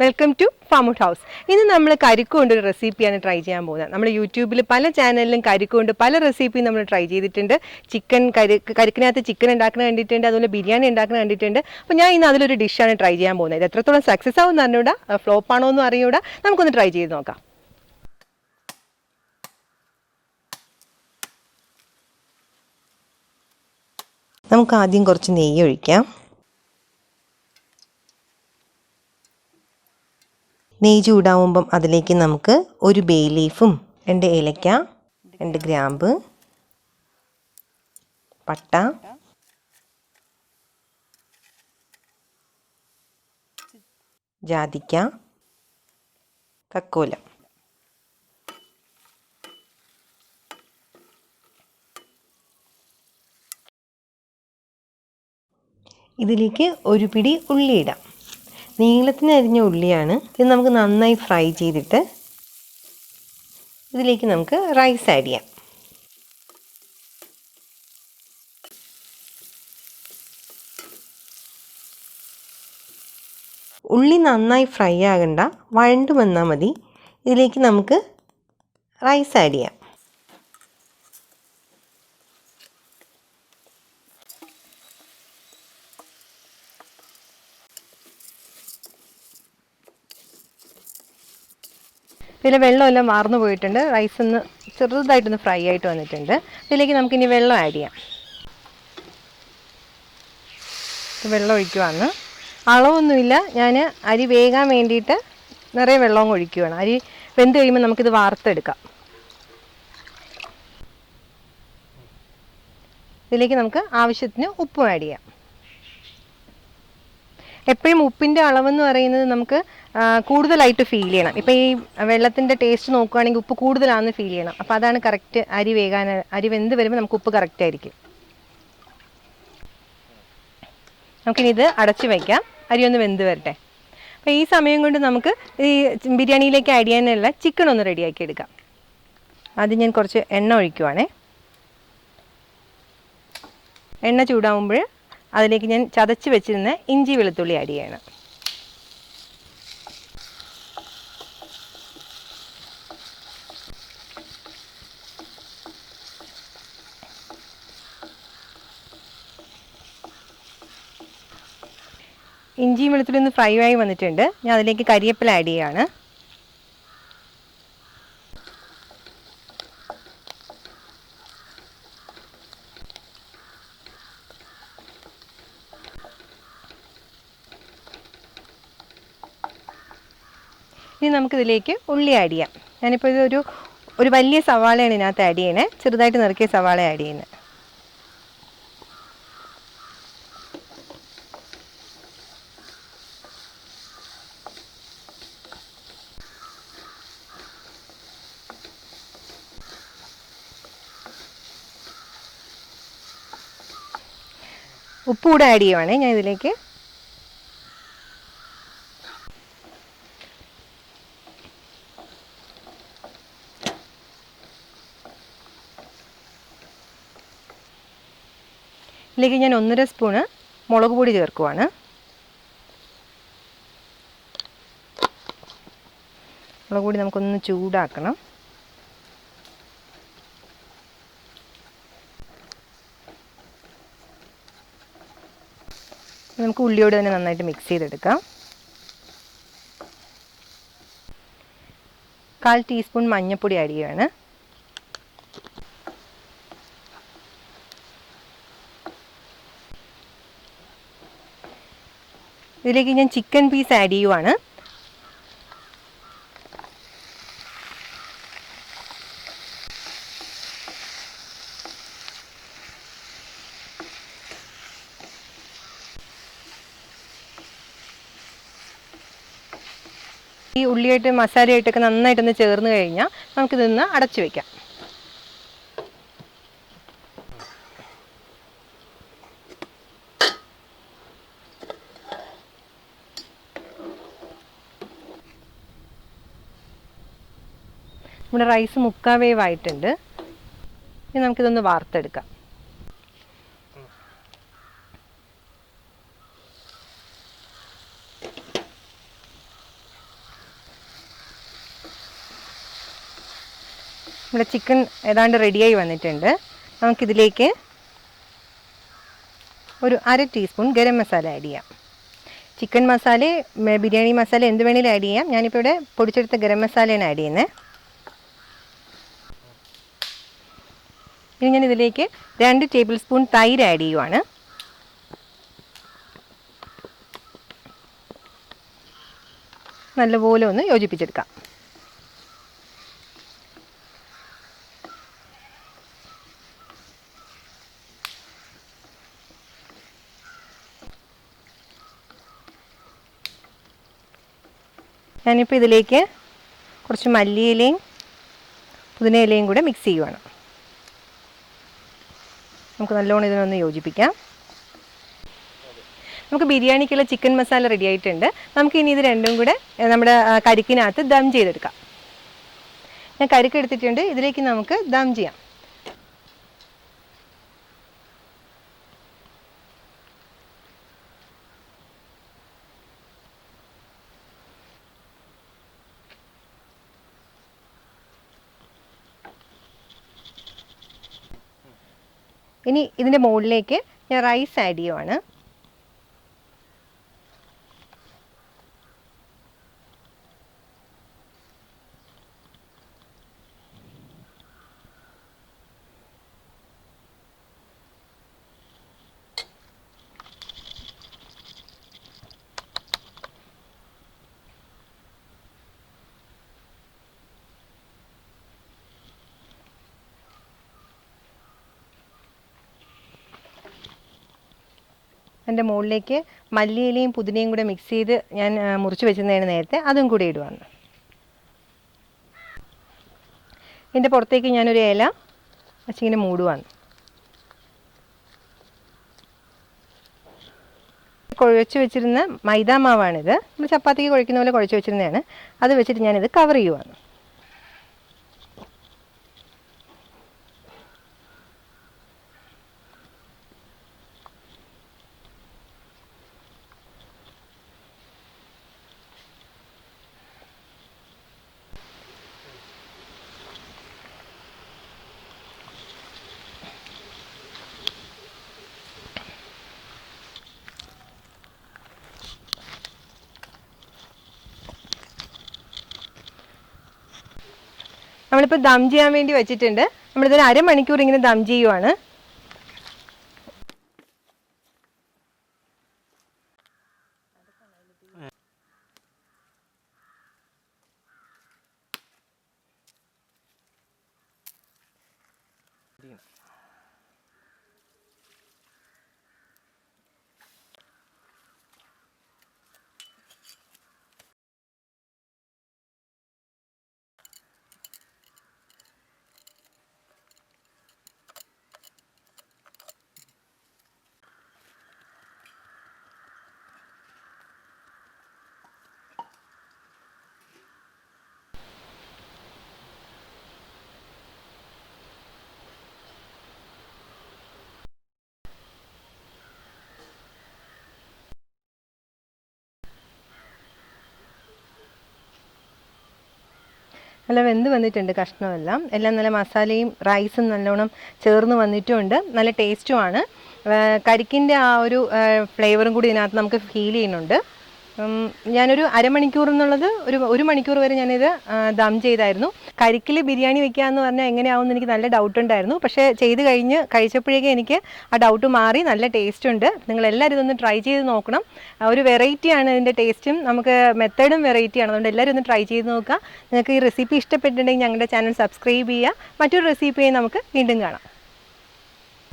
Welcome to ഫാമൗട്ട് house. ഇന്ന് നമ്മൾ കരിക്ക് കൊണ്ടൊരു റെസിപ്പിയാണ് ട്രൈ ചെയ്യാൻ പോകുന്നത്. നമ്മൾ യൂട്യൂബിൽ പല ചാനലിലും കരിക്ക് കൊണ്ട് പല റെസിപ്പിയും നമ്മൾ ട്രൈ ചെയ്തിട്ടുണ്ട്. കരിക്കിനകത്ത് ചിക്കൻ ഉണ്ടാക്കുന്ന കണ്ടിട്ടുണ്ട്, അതുപോലെ ബിരിയാണി ഉണ്ടാക്കുന്ന കണ്ടിട്ടുണ്ട്. അപ്പോൾ ഞാൻ ഇന്ന് അതിലൊരു ഡിഷാണ് ട്രൈ ചെയ്യാൻ പോകുന്നത്. ഇത് എത്രത്തോളം സക്സസ് ആവും എന്ന് അറിഞ്ഞൂടാ, ഫ്ലോപ്പ് ആണോ എന്ന് അറിയൂടാ. നമുക്കൊന്ന് ട്രൈ ചെയ്ത് നോക്കാം. നമുക്ക് ആദ്യം കുറച്ച് നെയ്യ് ഒഴിക്കാം. നെയ്യ് ചൂടാവുമ്പം അതിലേക്ക് നമുക്ക് ഒരു ബേ ലീഫും 2 ഏലക്ക, 2 ഗ്രാമ്പ്, പട്ട, ജാതിക്ക, തക്കോലം, ഇതിലേക്ക് ഒരു പിടി ഉള്ളി ഇടാം. നീളത്തിന് അരിഞ്ഞ ഉള്ളിയാണ്. ഇത് നമുക്ക് നന്നായി ഫ്രൈ ചെയ്തിട്ട് ഇതിലേക്ക് നമുക്ക് റൈസ് ആഡ് ചെയ്യാം. ഉള്ളി നന്നായി ഫ്രൈ ആകണ്ട, വഴണ്ടു വന്നാൽ മതി. ഇതിലേക്ക് നമുക്ക് റൈസ് ആഡ് ചെയ്യാം. ഇതിൽ വെള്ളമെല്ലാം വാർന്നു പോയിട്ടുണ്ട്. റൈസ് ഒന്ന് ചെറുതായിട്ടൊന്ന് ഫ്രൈ ആയിട്ട് വന്നിട്ടുണ്ട്. ഇതിലേക്ക് നമുക്കിനി വെള്ളം ആഡ് ചെയ്യാം. വെള്ളം ഒഴിക്കുവാണ്. അളവൊന്നുമില്ല, ഞാൻ അരി വേകാൻ വേണ്ടിയിട്ട് നിറയെ വെള്ളവും ഒഴിക്കുകയാണ്. അരി വെന്ത് കഴിയുമ്പോൾ നമുക്കിത് വാർത്തെടുക്കാം. ഇതിലേക്ക് നമുക്ക് ആവശ്യത്തിന് ഉപ്പും ആഡ് ചെയ്യാം. എപ്പോഴും ഉപ്പിൻ്റെ അളവെന്ന് പറയുന്നത് നമുക്ക് കൂടുതലായിട്ട് ഫീൽ ചെയ്യണം. ഇപ്പോൾ ഈ വെള്ളത്തിൻ്റെ ടേസ്റ്റ് നോക്കുകയാണെങ്കിൽ ഉപ്പ് കൂടുതലാണെന്ന് ഫീൽ ചെയ്യണം. അപ്പോൾ അതാണ് കറക്റ്റ്. അരി വെന്ത് വരുമ്പോൾ നമുക്ക് ഉപ്പ് കറക്റ്റ് ആയിരിക്കും. നമുക്കിനി ഇത് അടച്ച് വയ്ക്കാം, അരി ഒന്ന് വെന്ത് വരട്ടെ. അപ്പോൾ ഈ സമയം കൊണ്ട് നമുക്ക് ഈ ബിരിയാണിയിലേക്ക് ആഡ് ചെയ്യാനുള്ള ചിക്കൻ ഒന്ന് റെഡിയാക്കി എടുക്കാം. ആദ്യം ഞാൻ കുറച്ച് എണ്ണ ഒഴിക്കുവാണേ. എണ്ണ ചൂടാവുമ്പോൾ അതിലേക്ക് ഞാൻ ചതച്ച് വെച്ചിരുന്ന ഇഞ്ചി വെളുത്തുള്ളി ആഡ് ചെയ്യണം. ഇഞ്ചിയും വെളുത്തുള്ളി ഒന്ന് ഫ്രൈ ആയി വന്നിട്ടുണ്ട്. ഞാൻ അതിലേക്ക് കരിവേപ്പില ആഡ് ചെയ്യാണ്. ഇനി നമുക്കിതിലേക്ക് ഉള്ളി ആഡ് ചെയ്യാം. ഞാനിപ്പോൾ ഇതൊരു വലിയ സവാളയാണ് ഇതിനകത്ത് ആഡ് ചെയ്യണേ. ചെറുതായിട്ട് നുറുക്കിയ സവാള ആഡ് ചെയ്യുന്നത്. ഉപ്പ് കൂടെ ആഡ് ചെയ്യുവാണേ ഞാൻ ഇതിലേക്ക്. ഇതിലേക്ക് ഞാൻ 1.5 സ്പൂണ് മുളക് പൊടി ചേർക്കുവാണ്. മുളക് പൊടി നമുക്കൊന്ന് ചൂടാക്കണം. നമുക്ക് ഉള്ളിയോട് തന്നെ നന്നായിട്ട് മിക്സ് ചെയ്തെടുക്കാം. 1/4 ടീസ്പൂൺ മഞ്ഞൾപ്പൊടി ആഡ് ചെയ്യുകയാണ്. ഇതിലേക്ക് ഞാൻ ചിക്കൻ പീസ് ആഡ് ചെയ്യുവാണ്. ഈ ഉള്ളിയായിട്ട് മസാലയായിട്ടൊക്കെ നന്നായിട്ടൊന്ന് ചേർന്ന് കഴിഞ്ഞാൽ നമുക്കിതൊന്ന് അടച്ചു വയ്ക്കാം. നമ്മുടെ റൈസ് മുക്കാൽ വേവായിട്ടുണ്ട്. ഇനി നമുക്കിതൊന്ന് വാർത്തെടുക്കാം. നമ്മുടെ ചിക്കൻ ഏതാണ്ട് റെഡിയായി വന്നിട്ടുണ്ട്. നമുക്കിതിലേക്ക് ഒരു 1/2 ടീസ്പൂൺ ഗരം മസാല ആഡ് ചെയ്യാം. ചിക്കൻ മസാല, ബിരിയാണി മസാല എന്ത് വേണമെങ്കിലും ആഡ് ചെയ്യാം. ഞാനിപ്പോൾ ഇവിടെ പൊടിച്ചെടുത്ത ഗരം മസാലയാണ് ആഡ് ചെയ്യുന്നത്. ഇനി ഞാൻ ഇതിലേക്ക് 2 ടേബിൾ സ്പൂൺ തൈര് ആഡ് ചെയ്യുവാണ്. നല്ലപോലെ ഒന്ന് യോജിപ്പിച്ചെടുക്കാം. ഞാനിപ്പോൾ ഇതിലേക്ക് കുറച്ച് മല്ലിയിലയും പുതിനയിലയും കൂടെ മിക്സ് ചെയ്യുവാണ്. നമുക്ക് നല്ലോണം ഇതിനൊന്ന് യോജിപ്പിക്കാം. നമുക്ക് ബിരിയാണിക്കുള്ള ചിക്കൻ മസാല റെഡി ആയിട്ടുണ്ട്. നമുക്ക് ഇനി ഇത് രണ്ടും കൂടെ നമ്മുടെ കരിക്കിനകത്ത് ദം ചെയ്തെടുക്കാം. ഞാൻ കരിക്ക് എടുത്തിട്ടുണ്ട്. ഇതിലേക്ക് നമുക്ക് ദം ചെയ്യാം. ഇനി ഇതിൻ്റെ മുകളിലേക്ക് ഞാൻ റൈസ് ആഡ് ചെയ്യുവാണ്. അതിൻ്റെ മുകളിലേക്ക് മല്ലിയിലയും പുതിനയും കൂടെ മിക്സ് ചെയ്ത് ഞാൻ മുറിച്ച് വെച്ചിരുന്നതാണ് നേരത്തെ, അതും കൂടി ഇടുവാണ്. ഇതിൻ്റെ പുറത്തേക്ക് ഞാനൊരു ഇല വെച്ചിങ്ങനെ മൂടുവാണ്. കുഴച്ച് വെച്ചിരുന്ന മൈദാ മാവാണിത്. നമ്മൾ ചപ്പാത്തിക്ക് കുഴക്കുന്ന പോലെ കുഴച്ച് വെച്ചിരുന്നതാണ്. അത് വെച്ചിട്ട് ഞാനിത് കവർ ചെയ്യുവാണ്. നമ്മളിപ്പോൾ ദം ചെയ്യാൻ വേണ്ടി വെച്ചിട്ടുണ്ട്. നമ്മളിതൊരു 1/2 മണിക്കൂർ ഇങ്ങനെ ദം ചെയ്യുവാണ്. നല്ല വെന്ത് വന്നിട്ടുണ്ട്. കഷ്ണമെല്ലാം നല്ല മസാലയും റൈസും നല്ലോണം ചേർന്ന് വന്നിട്ടുമുണ്ട്. നല്ല ടേസ്റ്റുമാണ്. കരിക്കിൻ്റെ ആ ഒരു ഫ്ലേവറും കൂടി ഇതിനകത്ത് നമുക്ക് ഫീൽ ചെയ്യുന്നുണ്ട്. ഞാനൊരു 1/2 മണിക്കൂർ എന്നുള്ളത് ഒരു മണിക്കൂർ വരെ ഞാനിത് ദം ചെയ്തായിരുന്നു. കരിക്കിൽ ബിരിയാണി വെക്കുക എന്ന് പറഞ്ഞാൽ എങ്ങനെയാവുമെന്ന് എനിക്ക് നല്ല ഡൗട്ട് ഉണ്ടായിരുന്നു. പക്ഷേ ചെയ്ത് കഴിഞ്ഞ് കഴിച്ചപ്പോഴേക്കും എനിക്ക് ആ ഡൗട്ട് മാറി. നല്ല ടേസ്റ്റ് ഉണ്ട്. നിങ്ങളെല്ലാവരും ഇതൊന്ന് ട്രൈ ചെയ്ത് നോക്കണം. ഒരു വെറൈറ്റിയാണ് ഇതിൻ്റെ ടേസ്റ്റും, നമുക്ക് മെത്തേഡും വെറൈറ്റിയാണ്. അതുകൊണ്ട് എല്ലാവരും ഒന്ന് ട്രൈ ചെയ്ത് നോക്കുക. നിങ്ങൾക്ക് ഈ റെസിപ്പി ഇഷ്ടപ്പെട്ടിട്ടുണ്ടെങ്കിൽ ഞങ്ങളുടെ ചാനൽ സബ്സ്ക്രൈബ് ചെയ്യുക. മറ്റൊരു റെസിപ്പിയായി നമുക്ക് വീണ്ടും കാണാം.